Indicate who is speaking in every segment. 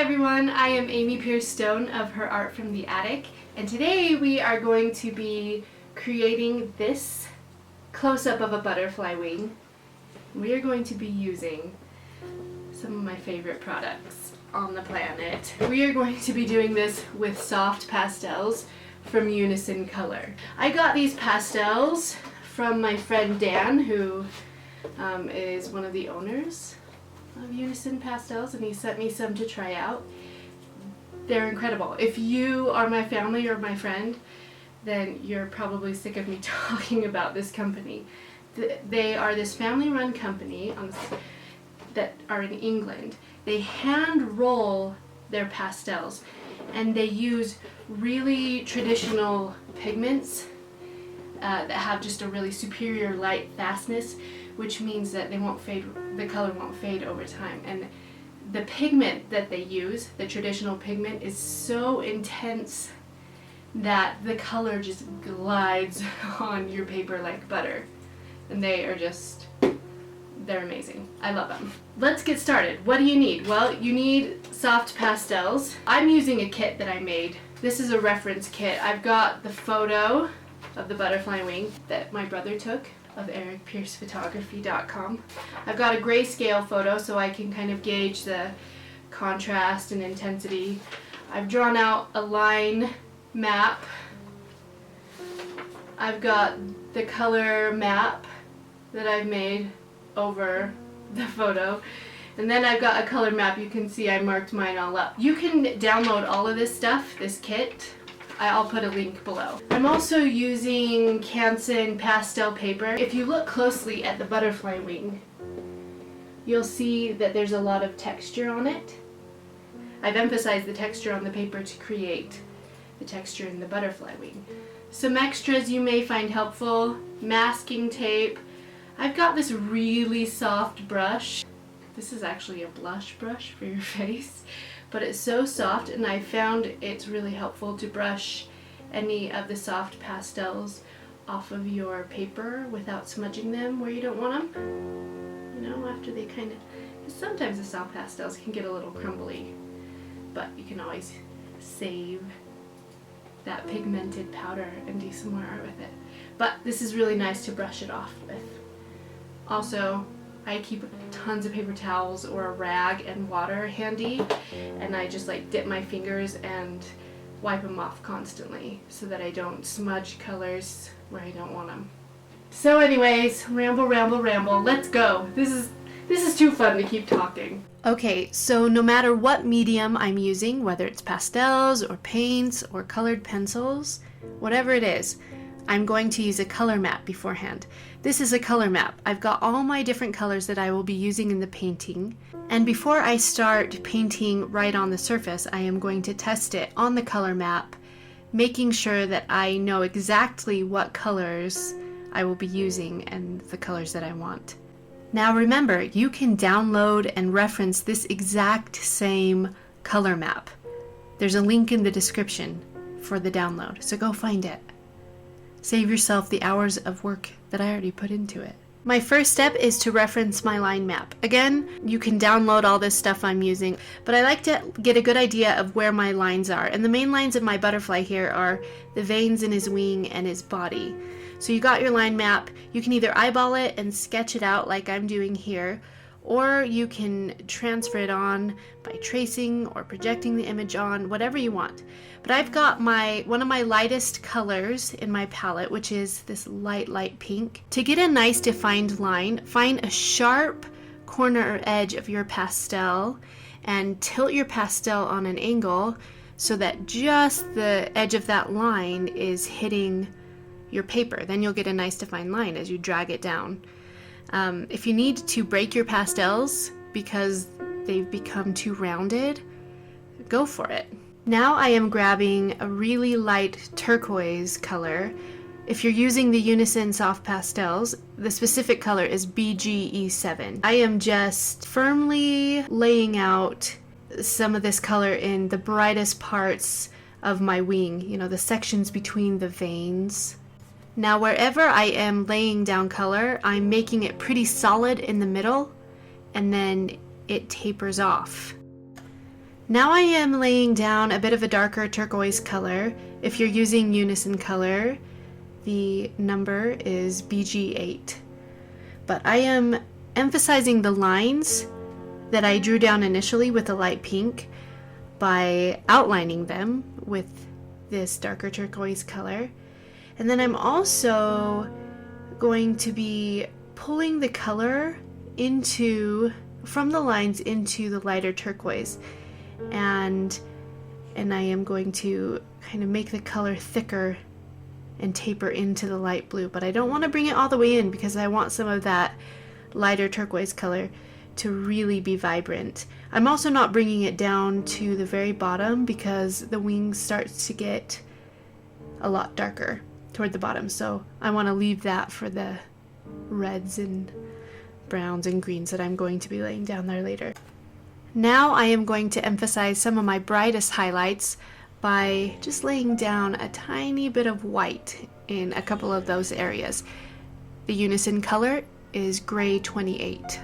Speaker 1: everyone, I am Amy Pearce Stone of Her Art from the Attic, and today we are going to be creating this close-up of a butterfly wing. We are going to be using some of my favorite products on the planet. We are going to be doing this with soft pastels from Unison Colour. I got these pastels from my friend Dan, who is one of the owners of Unison Pastels, and he sent me some to try out. They're incredible. If you are my family or my friend, then you're probably sick of me talking about this company. They are this family-run company that are in England. They hand roll their pastels, and they use really traditional pigments that have just a really superior light fastness, which means that they won't fade, the color won't fade over time. And the pigment that they use, the traditional pigment, is so intense that the color just glides on your paper like butter. And they are just, they're amazing. I love them. Let's get started. What do you need? Well, you need soft pastels. I'm using a kit that I made. This is a reference kit. I've got the photo of the butterfly wing that my brother took of ericpearcephotography.com. I've got a grayscale photo so I can kind of gauge the contrast and intensity. I've drawn out a line map. I've got the color map that I've made over the photo. And then I've got a color map. You can see I marked mine all up. You can download all of this stuff, this kit. I'll put a link below. I'm also using Canson pastel paper. If you look closely at the butterfly wing, you'll see that there's a lot of texture on it. I've emphasized the texture on the paper to create the texture in the butterfly wing. Some extras you may find helpful: masking tape. I've got this really soft brush. This is actually a blush brush for your face, but it's so soft, and I found it's really helpful to brush any of the soft pastels off of your paper without smudging them where you don't want them. You know, after they kind of, because sometimes the soft pastels can get a little crumbly, but you can always save that pigmented powder and do some more art with it. But this is really nice to brush it off with. Also, I keep tons of paper towels or a rag and water handy, and I just like dip my fingers and wipe them off constantly so that I don't smudge colors where I don't want them. So anyways, ramble, let's go. This is too fun to keep talking. Okay, so no matter what medium I'm using, whether it's pastels or paints or colored pencils, whatever it is, I'm going to use a color map beforehand. This is a color map. I've got all my different colors that I will be using in the painting. And before I start painting right on the surface, I am going to test it on the color map, making sure that I know exactly what colors I will be using and the colors that I want. Now remember, you can download and reference this exact same color map. There's a link in the description for the download, so go find it. Save yourself the hours of work that I already put into it. My first step is to reference my line map. Again, you can download all this stuff I'm using, but I like to get a good idea of where my lines are. And the main lines of my butterfly here are the veins in his wing and his body. So you got your line map. You can either eyeball it and sketch it out like I'm doing here, or you can transfer it on by tracing or projecting the image on, whatever you want. But I've got one of my lightest colors in my palette, which is this light pink. To get a nice defined line, find a sharp corner or edge of your pastel and tilt your pastel on an angle so that just the edge of that line is hitting your paper. Then you'll get a nice defined line as you drag it down. If you need to break your pastels because they've become too rounded, go for it. Now I am grabbing a really light turquoise color. If you're using the Unison soft pastels, the specific color is BGE7. I am just firmly laying out some of this color in the brightest parts of my wing, you know, the sections between the veins. Now wherever I am laying down color, I'm making it pretty solid in the middle, and then it tapers off. Now I am laying down a bit of a darker turquoise color. If you're using Unison Colour, the number is BG8. But I am emphasizing the lines that I drew down initially with the light pink by outlining them with this darker turquoise color. And then I'm also going to be pulling the color from the lines into the lighter turquoise. And I am going to kind of make the color thicker and taper into the light blue, but I don't want to bring it all the way in because I want some of that lighter turquoise color to really be vibrant. I'm also not bringing it down to the very bottom because the wing starts to get a lot darker toward the bottom, so I want to leave that for the reds and browns and greens that I'm going to be laying down there later. Now I am going to emphasize some of my brightest highlights by just laying down a tiny bit of white in a couple of those areas. The Unison Colour is Gray 28.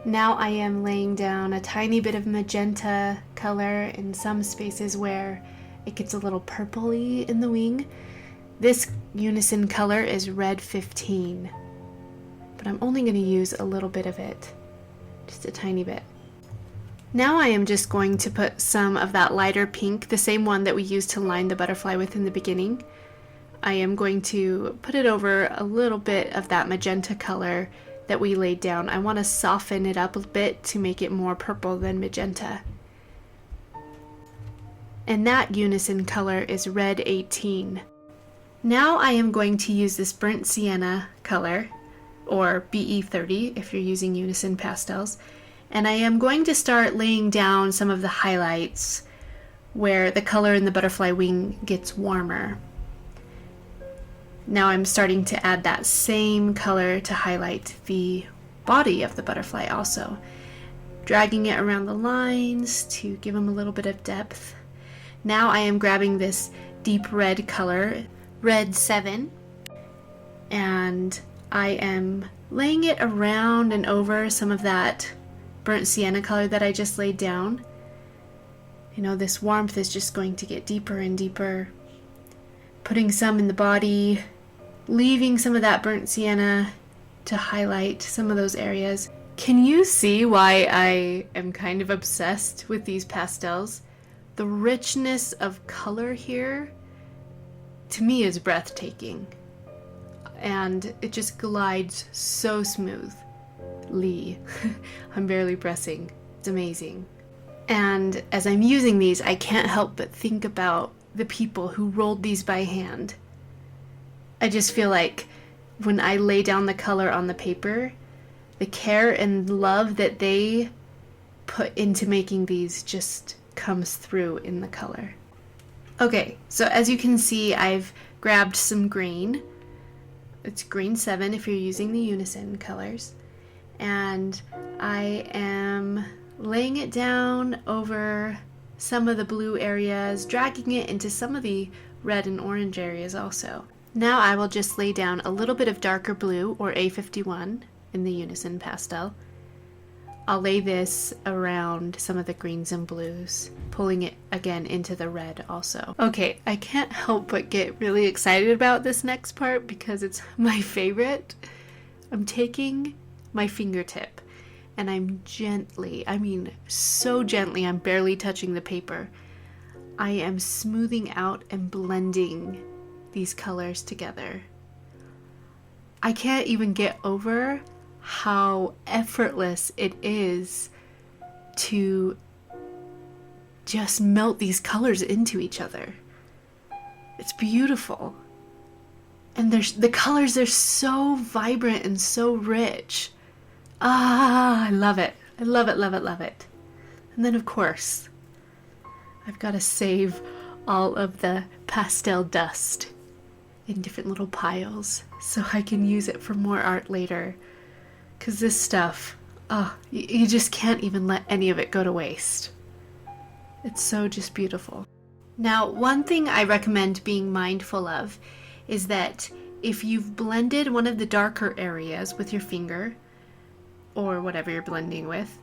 Speaker 1: Now I am laying down a tiny bit of magenta color in some spaces where it gets a little purpley in the wing. This Unison Colour is Red 15, but I'm only going to use a little bit of it, just a tiny bit. Now I am just going to put some of that lighter pink, the same one that we used to line the butterfly with in the beginning. I am going to put it over a little bit of that magenta color that we laid down. I want to soften it up a bit to make it more purple than magenta. And that Unison Colour is Red 18. Now I am going to use this burnt sienna color, or BE30 if you're using Unison Pastels, and I am going to start laying down some of the highlights where the color in the butterfly wing gets warmer. Now I'm starting to add that same color to highlight the body of the butterfly also, dragging it around the lines to give them a little bit of depth. Now I am grabbing this deep red color, Red 7, and I am laying it around and over some of that burnt sienna color that I just laid down. You know, this warmth is just going to get deeper and deeper. Putting some in the body, leaving some of that burnt sienna to highlight some of those areas. Can you see why I am kind of obsessed with these pastels? The richness of color here, to me, is breathtaking. And it just glides so smoothly. I'm barely pressing. It's amazing. And as I'm using these, I can't help but think about the people who rolled these by hand. I just feel like when I lay down the color on the paper, the care and love that they put into making these just comes through in the color. Okay, so as you can see, I've grabbed some green. It's green 7 if you're using the Unison colors. And I am laying it down over some of the blue areas, dragging it into some of the red and orange areas also. Now I will just lay down a little bit of darker blue, or A51, in the Unison pastel. I'll lay this around some of the greens and blues, pulling it again into the red also. Okay, I can't help but get really excited about this next part because it's my favorite. I'm taking my fingertip and I'm gently, I mean so gently, I'm barely touching the paper. I am smoothing out and blending these colors together. I can't even get over how effortless it is to just melt these colors into each other. It's beautiful. And the colors are so vibrant and so rich. I love it. I love it, love it, love it. And then of course, I've got to save all of the pastel dust in different little piles so I can use it for more art later. Because this stuff, you just can't even let any of it go to waste. It's so just beautiful. Now, one thing I recommend being mindful of is that if you've blended one of the darker areas with your finger, or whatever you're blending with,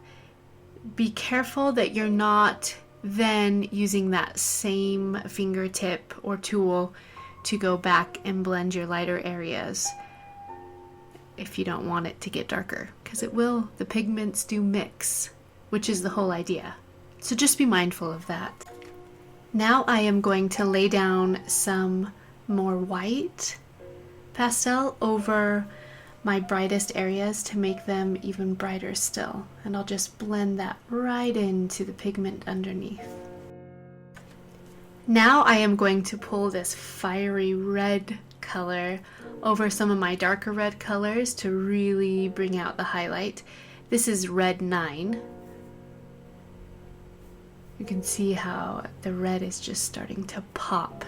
Speaker 1: be careful that you're not then using that same fingertip or tool to go back and blend your lighter areas if you don't want it to get darker, because it will, the pigments do mix, which is the whole idea. So just be mindful of that. Now I am going to lay down some more white pastel over my brightest areas to make them even brighter still. And I'll just blend that right into the pigment underneath. Now I am going to pull this fiery red color over some of my darker red colors to really bring out the highlight. This is red 9. You can see how the red is just starting to pop.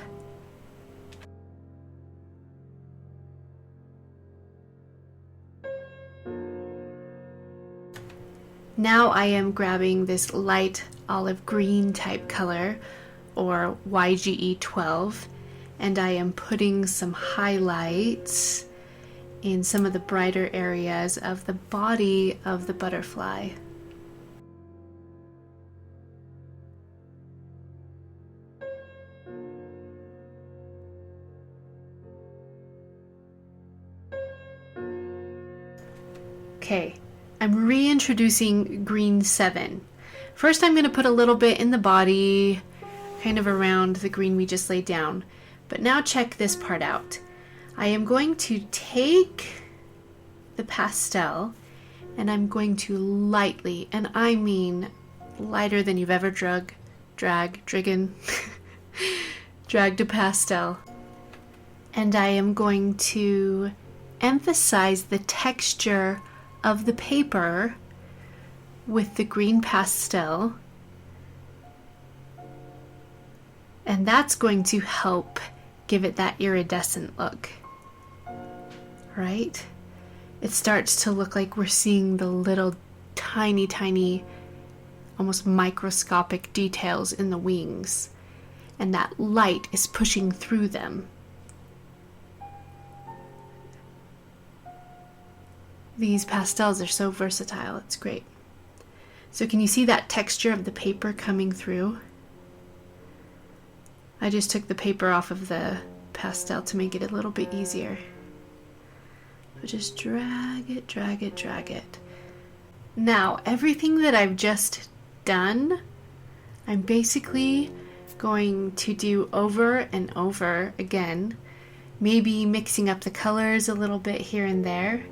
Speaker 1: Now I am grabbing this light olive green type color, or YGE 12, and I am putting some highlights in some of the brighter areas of the body of the butterfly. Okay, I'm reintroducing green 7. First I'm going to put a little bit in the body, kind of around the green we just laid down. But now check this part out. I am going to take the pastel and I'm going to lightly, and I mean lighter than you've ever dragged a pastel. And I am going to emphasize the texture of the paper with the green pastel, and that's going to help give it that iridescent look, right? It starts to look like we're seeing the little tiny, almost microscopic details in the wings, and that light is pushing through them. These pastels are so versatile, it's great. So can you see that texture of the paper coming through? I just took the paper off of the pastel to make it a little bit easier. But just drag it. Now, everything that I've just done, I'm basically going to do over and over again, maybe mixing up the colors a little bit here and there.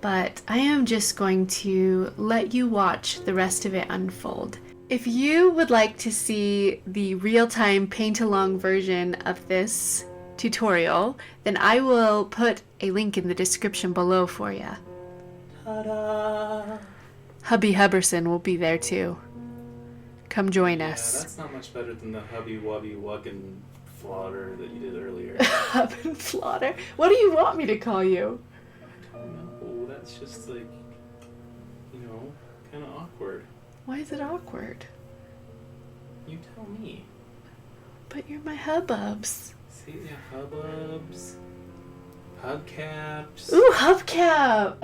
Speaker 1: But I am just going to let you watch the rest of it unfold. If you would like to see the real-time paint-along version of this tutorial, then I will put a link in the description below for you. Ta-da! Hubby Hubberson will be there too. Come join us.
Speaker 2: Yeah, that's not much better than the Hubby Wubby Wuggin Flaughter that you did earlier.
Speaker 1: Hub and Flaughter? What do you want me to call you?
Speaker 2: I don't know. That's just like, you know, kind of awkward.
Speaker 1: Why is it awkward?
Speaker 2: You tell me.
Speaker 1: But you're my hubbubs.
Speaker 2: See, yeah, hubbubs, hubcaps.
Speaker 1: Ooh, hubcap!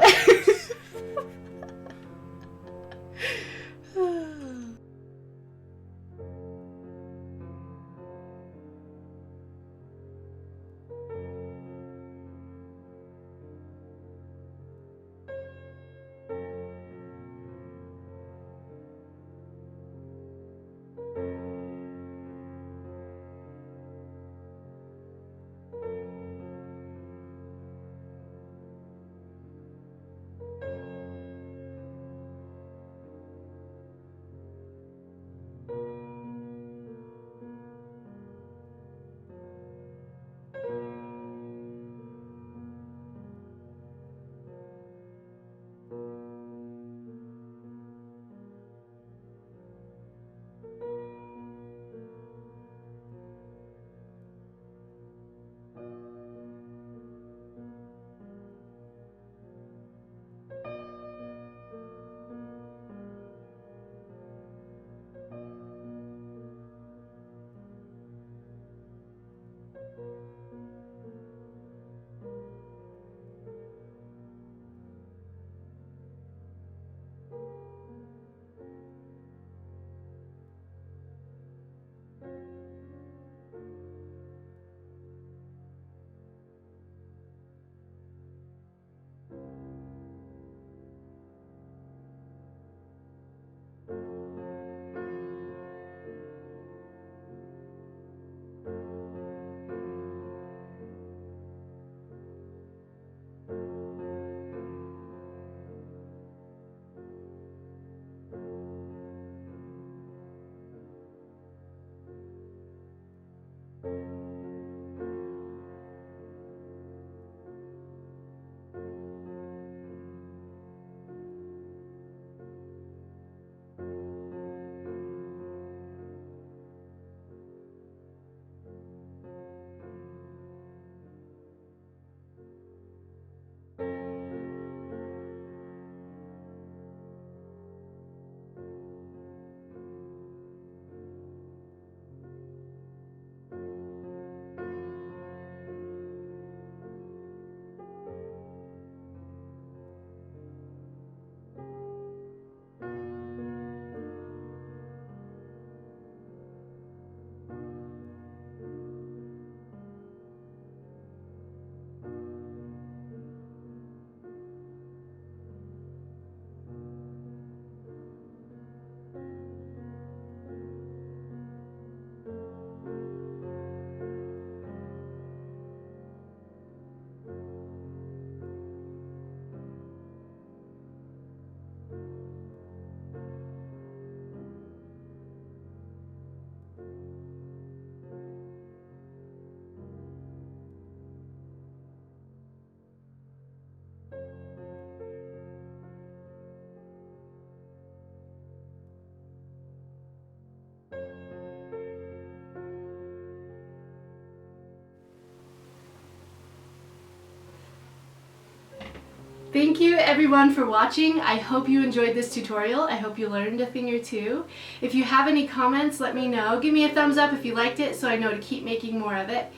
Speaker 1: Thank you everyone for watching. I hope you enjoyed this tutorial. I hope you learned a thing or two. If you have any comments, let me know. Give me a thumbs up if you liked it so I know to keep making more of it.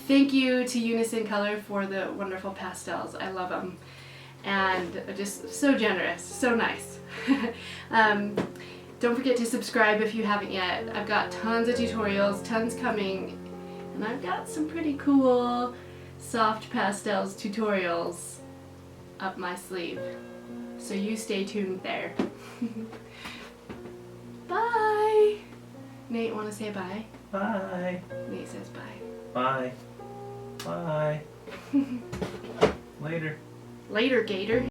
Speaker 1: Thank you to Unison Colour for the wonderful pastels. I love them. And just so generous, so nice. Don't forget to subscribe if you haven't yet. I've got tons of tutorials, tons coming, and I've got some pretty cool soft pastels tutorials up my sleeve. So you stay tuned there. Bye! Nate, want to say bye?
Speaker 3: Bye.
Speaker 1: Nate says bye.
Speaker 3: Bye. Bye. Later.
Speaker 1: Later, Gator.